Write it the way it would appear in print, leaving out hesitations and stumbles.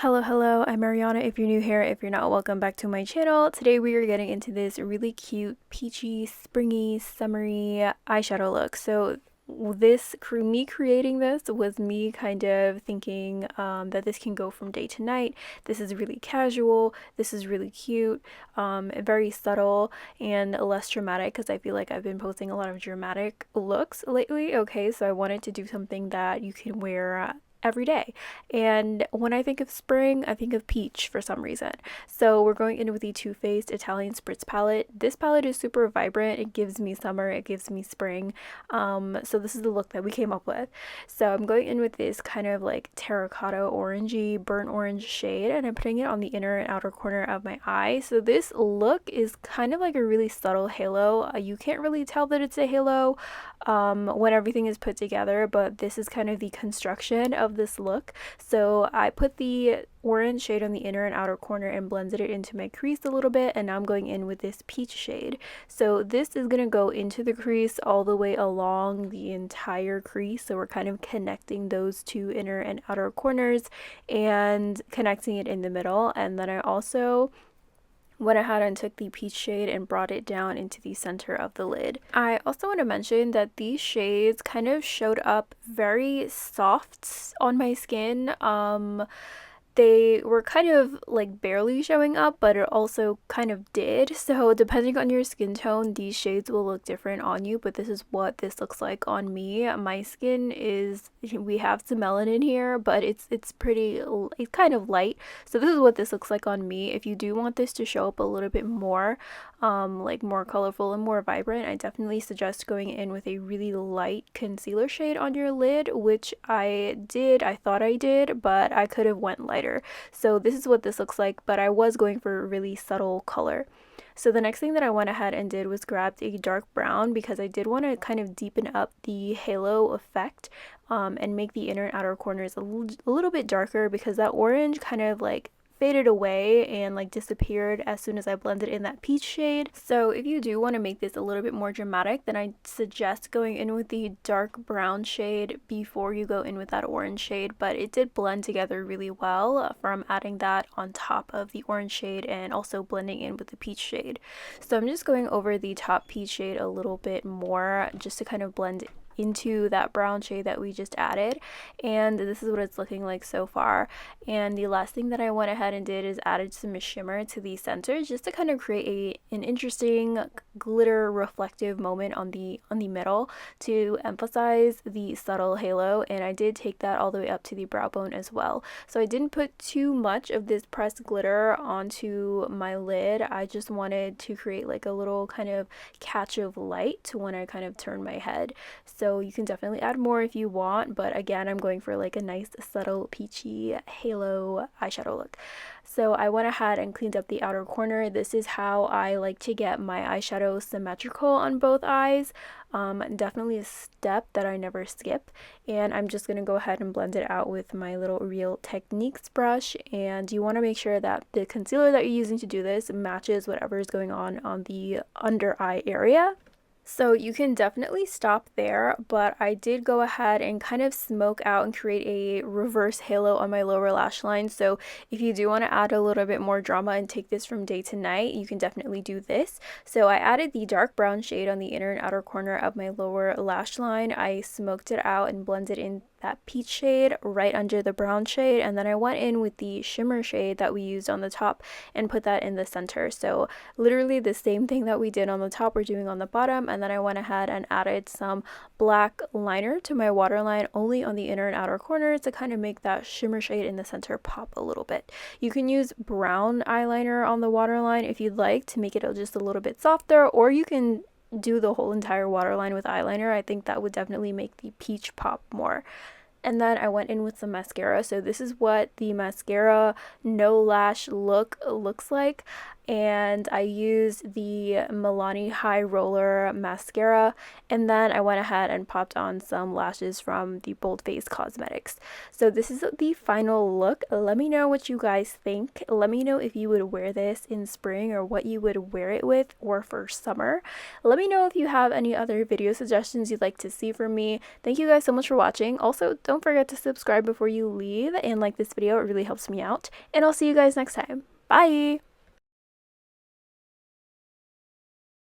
Hello, I'm Mariana. If you're new here, if you're not, welcome back to my channel. Today we are getting into this really cute, peachy, springy, summery eyeshadow look. So me creating this was me kind of thinking that this can go from day to night. This is really casual. This is really cute, very subtle and less dramatic because I feel like I've been posting a lot of dramatic looks lately. Okay, so I wanted to do something that you can wear every day. And when I think of spring, I think of peach for some reason. So we're going in with the Too Faced Italian Spritz palette. This palette is super vibrant. It gives me summer, it gives me spring. So this is the look that we came up with. So I'm going in with this kind of like terracotta orangey, burnt orange shade, and I'm putting it on the inner and outer corner of my eye. So this look is kind of like a really subtle halo. You can't really tell that it's a halo when everything is put together, but this is kind of the construction of this look. So I put the orange shade on the inner and outer corner and blended it into my crease a little bit, and now I'm going in with this peach shade. So this is going to go into the crease all the way along the entire crease, so we're kind of connecting those two inner and outer corners and connecting it in the middle. And then I also went ahead and took the peach shade and brought it down into the center of the lid. I also want to mention that these shades kind of showed up very soft on my skin. They were kind of like barely showing up, but it also kind of did. So depending on your skin tone, these shades will look different on you, but this is what this looks like on me. My skin is, we have some melanin here, but it's kind of light. So this is what this looks like on me. If you do want this to show up a little bit more, like more colorful and more vibrant, I definitely suggest going in with a really light concealer shade on your lid, which I thought I did, but I could have went lighter. So this is what this looks like, but I was going for a really subtle color. So the next thing that I went ahead and did was grabbed a dark brown because I did want to kind of deepen up the halo effect, and make the inner and outer corners a little bit darker, because that orange kind of like faded away and like disappeared as soon as I blended in that peach shade. So if you do want to make this a little bit more dramatic, then I suggest going in with the dark brown shade before you go in with that orange shade, but it did blend together really well from adding that on top of the orange shade and also blending in with the peach shade. So I'm just going over the top peach shade a little bit more just to kind of blend into that brown shade that we just added, and this is what it's looking like so far. And the last thing that I went ahead and did is added some shimmer to the center just to kind of create an interesting glitter reflective moment on the middle to emphasize the subtle halo, and I did take that all the way up to the brow bone as well. So I didn't put too much of this pressed glitter onto my lid. I just wanted to create like a little kind of catch of light to when I kind of turn my head. So you can definitely add more if you want, but again, I'm going for like a nice subtle peachy halo eyeshadow look. So I went ahead and cleaned up the outer corner. This is how I like to get my eyeshadow symmetrical on both eyes. Definitely a step that I never skip, and I'm just going to go ahead and blend it out with my little Real Techniques brush. And you want to make sure that the concealer that you're using to do this matches whatever is going on the under eye area. So you can definitely stop there, but I did go ahead and kind of smoke out and create a reverse halo on my lower lash line. So if you do want to add a little bit more drama and take this from day to night, you can definitely do this. So I added the dark brown shade on the inner and outer corner of my lower lash line. I smoked it out and blended in that peach shade right under the brown shade, and then I went in with the shimmer shade that we used on the top and put that in the center. So literally the same thing that we did on the top we're doing on the bottom, and then I went ahead and added some black liner to my waterline only on the inner and outer corners to kind of make that shimmer shade in the center pop a little bit. You can use brown eyeliner on the waterline if you'd like to make it just a little bit softer, or you can do the whole entire waterline with eyeliner. I think that would definitely make the peach pop more. And then I went in with some mascara. So this is what the mascara no lash look looks like. and I used the Milani High Roller Mascara, and then I went ahead and popped on some lashes from the Bold Face Cosmetics. So this is the final look. Let me know what you guys think. Let me know if you would wear this in spring or what you would wear it with, or for summer. Let me know if you have any other video suggestions you'd like to see from me. Thank you guys so much for watching. Also, don't forget to subscribe before you leave and like this video. It really helps me out. And I'll see you guys next time. Bye!